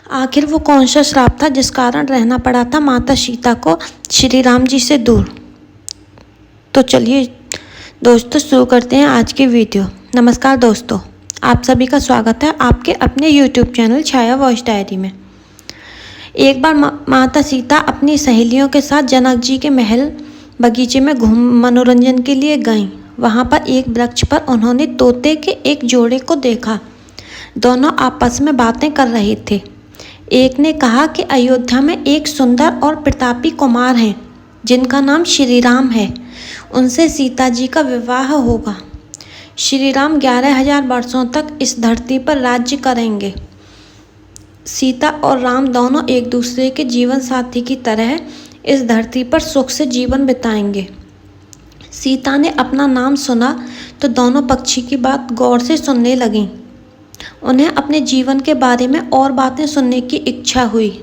आखिर वो कौन सा श्राप था जिस कारण रहना पड़ा था माता सीता को श्री राम जी से दूर। तो चलिए दोस्तों शुरू करते हैं आज की वीडियो। नमस्कार दोस्तों, आप सभी का स्वागत है आपके अपने यूट्यूब चैनल छाया वॉइस डायरी में। एक बार माता सीता अपनी सहेलियों के साथ जनक जी के महल बगीचे में मनोरंजन के लिए गईं। वहाँ पर एक वृक्ष पर उन्होंने तोते के एक जोड़े को देखा। दोनों आपस में बातें कर रहे थे। एक ने कहा कि अयोध्या में एक सुंदर और प्रतापी कुमार हैं जिनका नाम श्री राम है। उनसे सीता जी का विवाह होगा। श्री राम 11,000 वर्षों तक इस धरती पर राज्य करेंगे। सीता और राम दोनों एक दूसरे के जीवन साथी की तरह इस धरती पर सुख से जीवन बिताएंगे। सीता ने अपना नाम सुना तो दोनों पक्षी की बात गौर से सुनने लगीं। उन्हें अपने जीवन के बारे में और बातें सुनने की इच्छा हुई।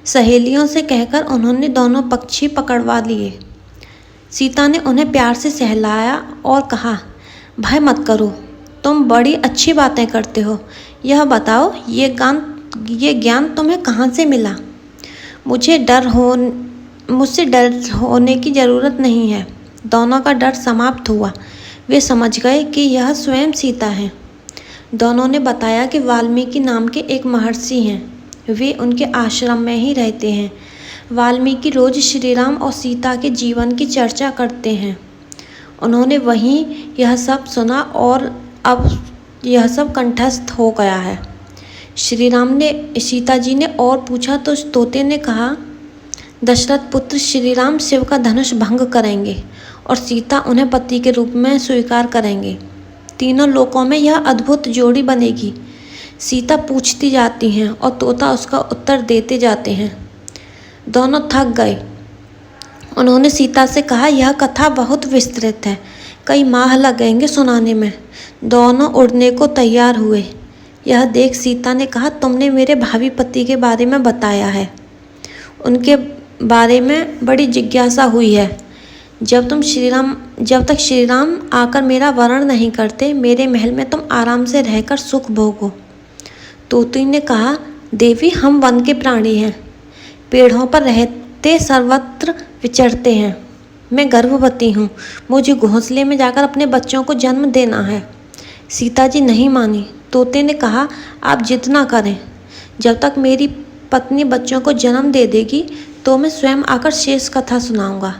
सहेलियों से कहकर उन्होंने दोनों पक्षी पकड़वा लिए। सीता ने उन्हें प्यार से सहलाया और कहा, भय मत करो, तुम बड़ी अच्छी बातें करते हो। यह बताओ ये ज्ञान तुम्हें कहाँ से मिला? मुझसे डर होने की ज़रूरत नहीं है। दोनों का डर समाप्त हुआ। वे समझ गए कि यह स्वयं सीता हैं। दोनों ने बताया कि वाल्मीकि नाम के एक महर्षि हैं। वे उनके आश्रम में ही रहते हैं। वाल्मीकि रोज श्री राम और सीता के जीवन की चर्चा करते हैं। उन्होंने वहीं यह सब सुना और अब यह सब कंठस्थ हो गया है। सीता जी ने और पूछा तो तोते ने कहा, दशरथ पुत्र श्री राम शिव का धनुष भंग करेंगे और सीता उन्हें पति के रूप में स्वीकार करेंगे। तीनों लोकों में यह अद्भुत जोड़ी बनेगी। सीता पूछती जाती हैं और तोता उसका उत्तर देते जाते हैं। दोनों थक गए। उन्होंने सीता से कहा, यह कथा बहुत विस्तृत है, कई माह लगेंगे सुनाने में। दोनों उड़ने को तैयार हुए। यह देख सीता ने कहा, तुमने मेरे भावी पति के बारे में बताया है। उनके बारे में बड़ी जिज्ञासा हुई है। जब तक श्री राम आकर मेरा वरण नहीं करते, मेरे महल में तुम आराम से रहकर सुख भोगो। तोते ने कहा, देवी हम वन के प्राणी हैं, पेड़ों पर रहते सर्वत्र विचरते हैं। मैं गर्भवती हूँ, मुझे घोंसले में जाकर अपने बच्चों को जन्म देना है। सीता जी नहीं मानी। तोते ने कहा, आप जिद ना करें। जब तक मेरी पत्नी बच्चों को जन्म दे देगी तो मैं स्वयं आकर शेष कथा सुनाऊंगा।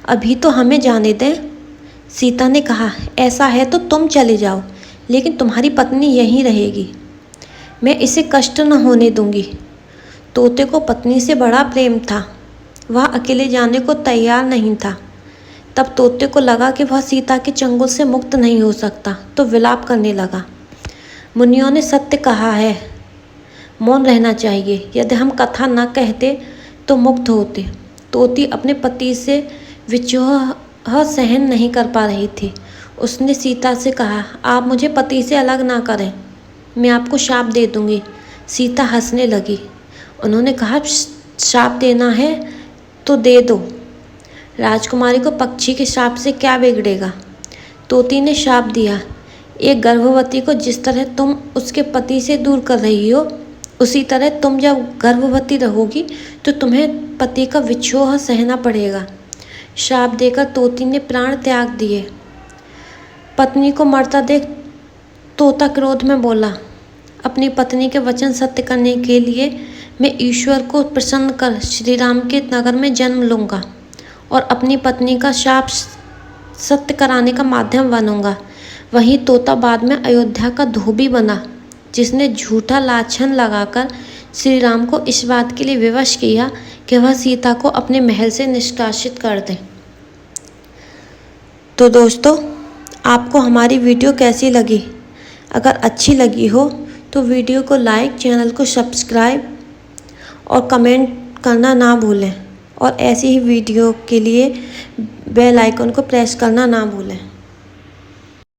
अभी तो हमें जाने दें। सीता ने कहा, ऐसा है तो तुम चले जाओ, लेकिन तुम्हारी पत्नी यहीं रहेगी। मैं इसे कष्ट न होने दूंगी। तोते को पत्नी से बड़ा प्रेम था। वह अकेले जाने को तैयार नहीं था। तब तोते को लगा कि वह सीता के चंगुल से मुक्त नहीं हो सकता, तो विलाप करने लगा। मुनियों ने सत्य कहा है, मौन रहना चाहिए। यदि हम कथा न कहते तो मुक्त होते। तोती अपने पति से विद्रोह सहन नहीं कर पा रही थी। उसने सीता से कहा, आप मुझे पति से अलग ना करें, मैं आपको शाप दे दूंगी। सीता हंसने लगी। उन्होंने कहा, शाप देना है तो दे दो। राजकुमारी को पक्षी के शाप से क्या बिगड़ेगा? तोती ने शाप दिया, एक गर्भवती को जिस तरह तुम उसके पति से दूर कर रही हो, उसी तरह तुम जब गर्भवती रहोगी तो तुम्हें पति का विद्रोह सहना पड़ेगा। शाप देकर तोती ने प्राण त्याग दिए। पत्नी को मरता देख तोता क्रोध में बोला, अपनी पत्नी के वचन सत्य करने के लिए मैं ईश्वर को प्रसन्न कर श्री राम के नगर में जन्म लूँगा और अपनी पत्नी का शाप सत्य कराने का माध्यम बनूंगा। वहीं तोता बाद में अयोध्या का धोबी बना, जिसने झूठा लाछन लगाकर श्री राम को इस बात के लिए विवश किया कि वह सीता को अपने महल से निष्कासित कर दें। तो दोस्तों, आपको हमारी वीडियो कैसी लगी? अगर अच्छी लगी हो तो वीडियो को लाइक, चैनल को सब्सक्राइब और कमेंट करना ना भूलें। और ऐसी ही वीडियो के लिए बेल आइकन को प्रेस करना ना भूलें।